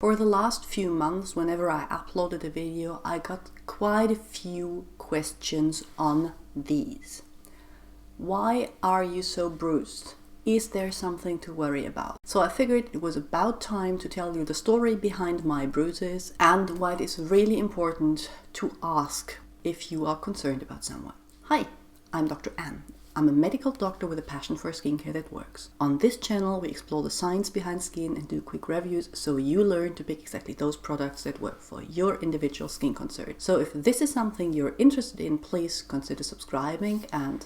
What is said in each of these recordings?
For the last few months, whenever I uploaded a video, I got quite a few questions on these. Why are you so bruised? Is there something to worry about? So I figured it was about time to tell you the story behind my bruises and why it is really important to ask if you are concerned about someone. Hi, I'm Dr. Anne. I'm a medical doctor with a passion for skincare that works. On this channel, we explore the science behind skin and do quick reviews so you learn to pick exactly those products that work for your individual skin concern. So if this is something you're interested in, please consider subscribing and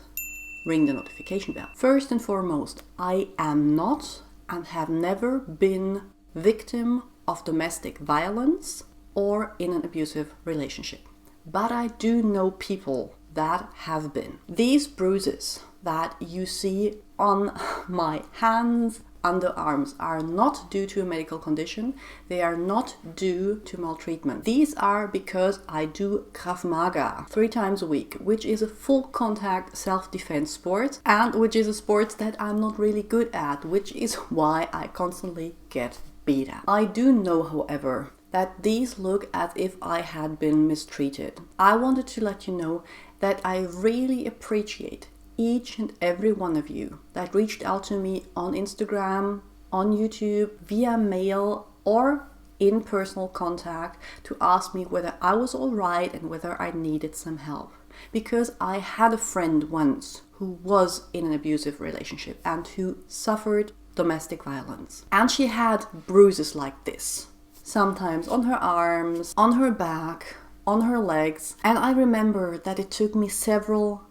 ring the notification bell. First and foremost, I am not and have never been victim of domestic violence or in an abusive relationship. But I do know people that have been. These bruises that you see on my hands, underarms are not due to a medical condition. They are not due to maltreatment. These are because I do Krav Maga 3 times a week, which is a full contact self-defense sport and which is a sport that I'm not really good at, which is why I constantly get beat up. I do know, however, that these look as if I had been mistreated. I wanted to let you know that I really appreciate each and every one of you that reached out to me on Instagram, on YouTube, via mail, or in personal contact to ask me whether I was all right and whether I needed some help. Because I had a friend once who was in an abusive relationship and who suffered domestic violence. And she had bruises like this. Sometimes on her arms, on her back, on her legs. And I remember that it took me several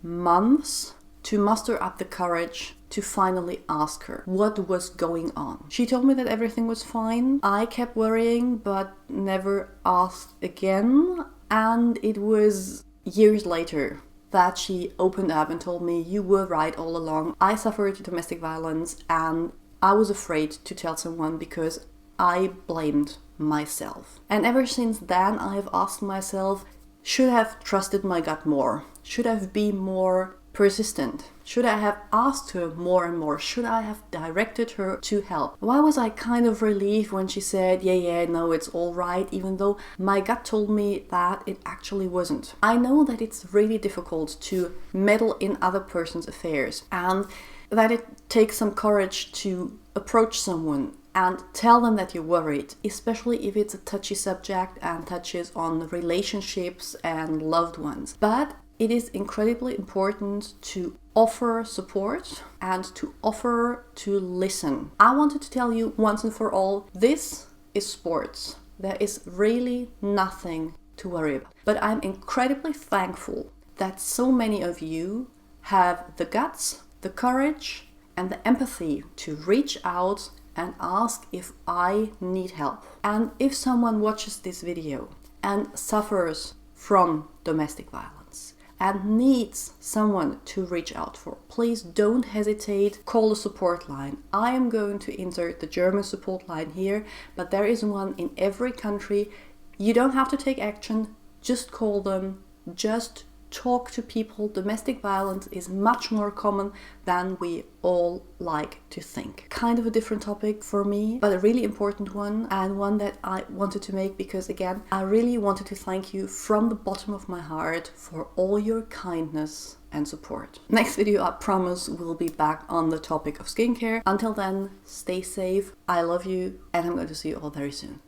months to muster up the courage to finally ask her what was going on. She told me that everything was fine. I kept worrying but never asked again. And it was years later that she opened up and told me, you were right all along. I suffered domestic violence and I was afraid to tell someone because I blamed myself. And ever since then, I have asked myself, should I have trusted my gut more? Should I have been more persistent? Should I have asked her more and more? Should I have directed her to help? Why was I kind of relieved when she said, yeah, no, it's all right, even though my gut told me that it actually wasn't? I know that it's really difficult to meddle in other person's affairs and that it takes some courage to approach someone and tell them that you're worried, especially if it's a touchy subject and touches on relationships and loved ones. But it is incredibly important to offer support and to offer to listen. I wanted to tell you once and for all, this is sports. There is really nothing to worry about. But I'm incredibly thankful that so many of you have the guts, the courage, and the empathy to reach out and ask if I need help. And if someone watches this video and suffers from domestic violence and needs someone to reach out for, please don't hesitate, call the support line. I am going to insert the German support line here, but there is one in every country. You don't have to take action, just call them, just talk to people. Domestic violence is much more common than we all like to think. Kind of a different topic for me, but a really important one, and one that I wanted to make because, again, I really wanted to thank you from the bottom of my heart for all your kindness and support. Next video, I promise, will be back on the topic of skincare. Until then, stay safe. I love you, and I'm going to see you all very soon.